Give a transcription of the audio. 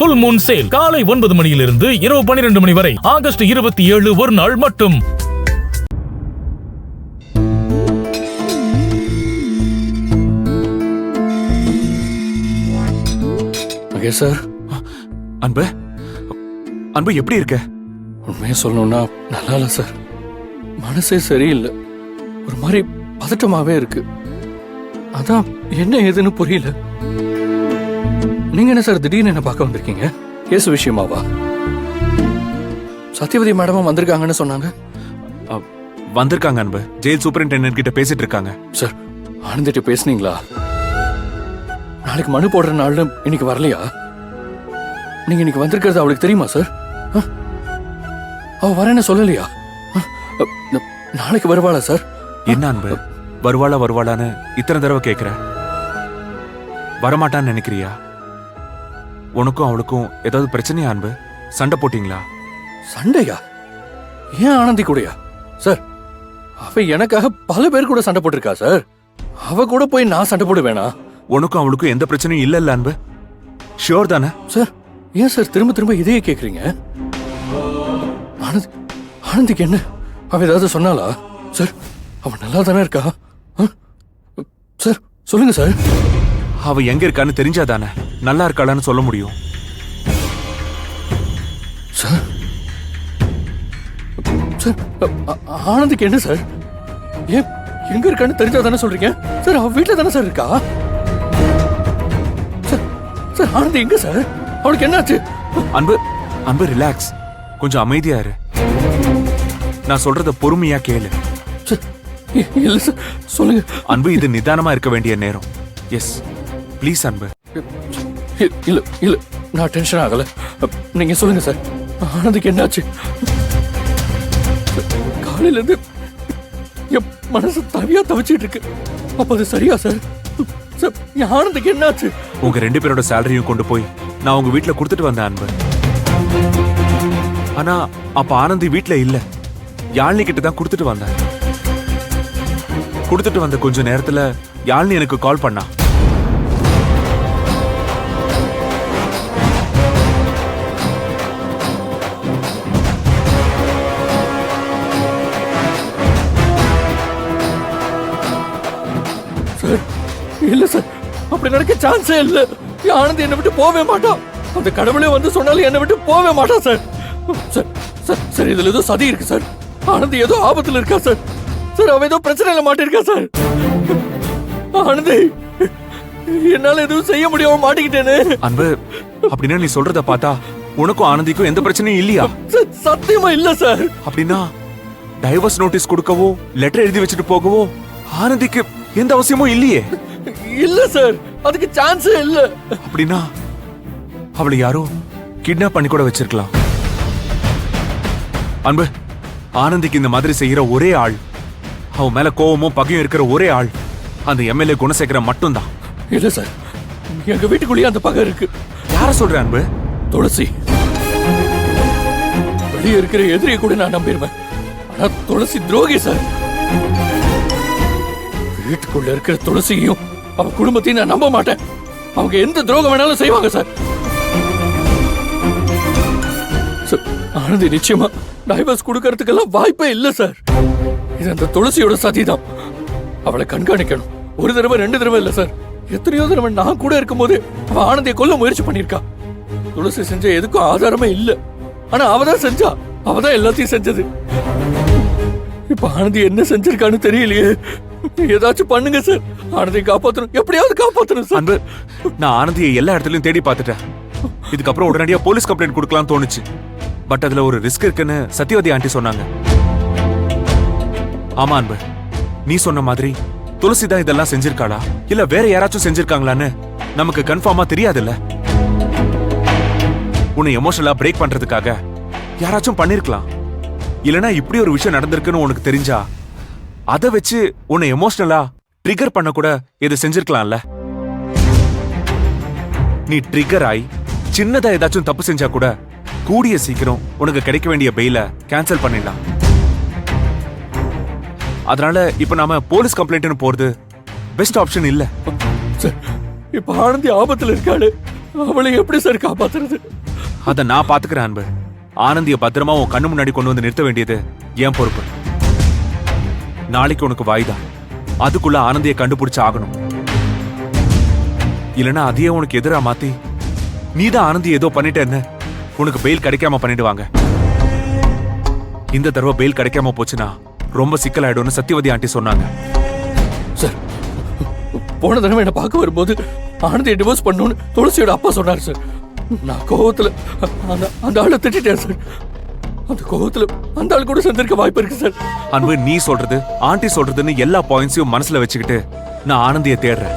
புல் Moon sale காலை 9 மணியிலிருந்து இரவு 12 மணி வரை ஆகஸ்ட் 27 ஒரு நாள் மட்டும். சார், அன்பு அன்பு எப்படி இருக்க? உண்மையா சொல்லணும்னா நல்லா இல்ல சார். மனசே சரியில்லை, ஒரு மாதிரி பதட்டமாவே இருக்கு. அதான் என்ன ஏதுன்னு புரியல. நீங்க என்ன சார் திடீர்னு என்ன பார்க்க வந்திருக்கீங்க? கேஸ் விஷயமாவா? சத்யவதி மேடமும் வந்திருக்காங்கன்னு சொன்னாங்க. வந்திருக்காங்க அன்பு. ஜெயில் சூப்பரிண்டெண்டன்ட் கிட்ட பேசிட்டு இருக்காங்க. சார், ஆனந்திட்ட பேசுனீங்களா? நாளைக்கு மனு போடுற நாள்னு இன்னைக்கு வரலையா? நீங்க இன்னைக்கு வந்திருக்கிறது அவளுக்கு தெரியுமா சார்? அவ வரேன்னு சொல்லலையா? நாளைக்கு வருவாளா சார்? என்ன அன்பு, வருவாளான்னு இத்தனை தடவை கேக்குற? வரமாட்டான்னு நினைக்கிறியா? உனக்கும் அவளுக்கும் ஏதாவது பிரச்சனையா அன்பு? சண்டை போட்டீங்களா? சண்டையா? ஏன் ஆனந்தி கூடயா சார்? அவ எனக்காக பல பேர் கூட சண்டை போட்டிருக்கா சார். அவ கூட போய் நான் சண்டை போட வேணா? உனக்கும் அவளுக்கும் எந்த பிரச்சனையும் இல்ல அன்பு? ஷியோர் தானே? சார், ஏன் சார் திரும்ப திரும்ப இதையே கேக்குறீங்க? ஆனந்திக்கு என்ன? அவ ஏதாவது சொன்னாலா சார்? அவ நல்லா தானே இருக்கா சார்? சொல்லுங்க சார். அவ எங்க இருக்கான்னு தெரிஞ்சாதானே நல்லா இருக்காளான்னு சொல்ல முடியும். சார், சார், ஆனந்திக்கு என்ன சார்? ஏன் எங்க இருக்கான்னு தெரிஞ்சாதானே சொல்றீங்க சார்? அவ வீட்டுல தானே சார் இருக்கா? சார், ஆனந்தி எங்க சார்? அவளுக்கு என்னாச்சு? அன்பு ரிலாக்ஸ், கொஞ்சம் அமைதியா இரு. நான் சொல்றத பொறுமையா கேளு. இல்ல சார், சொல்லுங்க. அன்பு, இது நிதானமா இருக்க வேண்டிய நேரம். எஸ் ப்ளீஸ் அன்பு. இல்ல இல்ல, நான் டென்ஷன் ஆகல. நீங்க சொல்லுங்க சார், ஆனந்திக்கு என்னாச்சு? காலையில இருந்து என் மனசு தவியா தவிச்சிட்டு இருக்கு. அப்ப அது சரியா சார்? சார், ஆனந்திக்கு என்னாச்சு? உங்க 2 பேரோட சேலரியும் கொண்டு போய் நான் உங்க வீட்டுல கொடுத்துட்டு வந்தேன் அன்பு. ஆனா அப்ப ஆனந்தி வீட்டுல இல்ல, யாழ்னி கிட்ட தான் கொடுத்துட்டு வந்தேன். கொடுத்துட்டு வந்த கொஞ்ச நேரத்துல யாழ்னி எனக்கு கால் பண்ணா. சார், இல்ல சார், அப்படி நடக்க சான்ஸே இல்ல. ஆனந்தி என்னை விட்டு போவே மாட்டான். அந்த கடவுளே வந்து சொன்னாலும் என்னை விட்டு போவே மாட்டான் சார். சார் சார் சார், இதுல ஏதோ சதி இருக்கு சார். ஆனந்தி ஏதோ ஆபத்துல இருக்கா சார். சார், அவ ஏதோ பிரச்சனையில மாட்டிருக்கா சார். ஆனந்தி, என்னால எதுவும் செய்ய முடியாம மாட்டிக்கிட்டேன்னு. அன்பு, அப்படின்னா நீ சொல்றத பார்த்தா உனக்கும் ஆனந்திக்கும் எந்த பிரச்சனையும் இல்லையா? சத்தியமா இல்ல சார். அப்படின்னா டைவர்ஸ் நோட்டீஸ் கொடுக்கவோ லெட்டர் எழுதி வச்சுட்டு போகவோ ஆனந்திக்கு எந்த அவசியமும் இல்லையே? இல்ல சார், அதுக்கு சான்ஸே இல்ல. அப்படின்னா அவளை யாரோ கிட்னாப் பண்ணி கூட வச்சிருக்கலாம். அன்பு, ஆனந்திக்கு இந்த மாதிரி செய்யற ஒரே ஆள், அவன் மேல கோவமும் பகையும் இருக்கிற ஒரே ஆள் அந்த எம்எல்ஏ குணசேகரன் மட்டும்தான். இல்ல சார், எங்க வீட்டுக்குள்ளேயே அந்த பகை இருக்கு. யார சொல்ற அன்பு? துளசி. வெளியே இருக்கிற எதிரியை கூட நான் நம்பிடுவேன், ஆனா துளசி துரோகி சார். வீட்டுக்குள்ள இருக்கிற துளசியையும் அவ குடும்பத்தையும் நான் நம்ப மாட்டேன். அவங்க எந்த துரோகம் வேணாலும் செய்வாங்க சார். ஆனந்தி நிச்சயமா டைவர்ஸ் கொடுக்கறதுக்கெல்லாம் வாய்ப்பே இல்ல சார். இது அந்த துளசியோட சதிதான். அவளை கண்காணிக்கணும். ஒரு தடவை 2 தடவை இல்ல சார், எத்தனையோ தடவை நான் கூட இருக்கும் போது அவ ஆனந்தியை கொல்ல முயற்சி பண்ணிருக்கா. துளசி செஞ்ச எதுக்கும் ஆதாரமே இல்ல, ஆனா அவதான் செஞ்சா. அவதான் எல்லாத்தையும் செஞ்சது. இப்ப ஆனந்தி என்ன செஞ்சிருக்கான்னு தெரியலையே. ஏதாச்சும் பண்ணுங்க சார், ஆனந்தியை காப்பாத்தணும், எப்படியாவது காப்பாத்தணும் சார். அன்பு, நான் ஆனந்தியை எல்லா இடத்துலயும் தேடி பார்த்துட்டேன். இதுக்கப்புறம் உடனடியா போலீஸ் கம்ப்ளைண்ட் கொடுக்கலாம்னு தோணுச்சு. பட் அதுல ஒரு ரிஸ்க் இருக்குன்னு சத்யவதி ஆண்டி சொன்னாங்க. ஆமா அன்பு, நீ சொன்ன மாதிரி துளசி தான் இதெல்லாம் செஞ்சிருக்காளா இல்ல வேற யாராச்சும் செஞ்சிருக்காங்களான்னு நமக்கு கன்ஃபார்மா தெரியாதுல்ல. உன்னை எமோஷனலா பிரேக் பண்றதுக்காக யாராச்சும் பண்ணிருக்கலாம். இல்லனா இப்படி ஒரு விஷயம் நடந்திருக்குன்னு உனக்கு தெரிஞ்சா அதை வச்சு உன்னை எமோஷனலா ட்ரிகர் பண்ண கூட இது செஞ்சிருக்கலாம்ல. நீ ட்ரிகர் ஆயி சின்னதா ஏதாச்சும் தப்பு செஞ்சா கூட கூடிய சீக்கிரம் உனக்கு கிடைக்க வேண்டிய பெயில கேன்சல் பண்ணிடலாம். அதனால இப்ப நாம போலீஸ் கம்ப்ளைண்ட்னு போறது பெஸ்ட் ஆப்ஷன் இல்ல. இப்ப ஆனந்தி ஆபத்துல இருக்காளு, அவளை எப்படி சார் காப்பாத்துறது? அத நான் பாத்துக்கிறேன் அன்பு. ஆனந்திய பத்திரமா உன் கண்ணு முன்னாடி கொண்டு வந்து நிறுத்த வேண்டியது என் பொறுப்பு. நாளைக்கு உனக்கு வாய்தா, அதுக்குள்ள ஆனந்திய கண்டுபிடிச்சு ஆகணும். இல்லனா அதையே உனக்கு எதிரா மாத்தி நீதான் ஆனந்தி ஏதோ பண்ணிட்டேன்னு உனக்கு பெயில் கிடைக்காம பண்ணிடுவாங்க. இந்த தடவை பெயில் கிடைக்காம போச்சுன்னா ரொம்ப சிக்கலாயிடும்னு சத்தியவதி ஆண்டி சொன்னாங்க. சார், போன தடவை என்ன பார்க்க வரும்போது ஆனந்தியை டிவோர்ஸ் பண்ணணும்னு துளசியோட அப்பா சொன்னார் சார். நான் கோவத்துல அந்த ஆளை திட்டேன் சார். அந்த கோவத்துல அந்த ஆள் கூட சேர்ந்திருக்க வாய்ப்பு இருக்கு சார். அன்பு, நீ சொல்றது ஆண்டி சொல்றதுன்னு எல்லா பாயிண்ட்ஸையும் மனசுல வச்சுக்கிட்டு நான் ஆனந்தியை தேடுறேன்.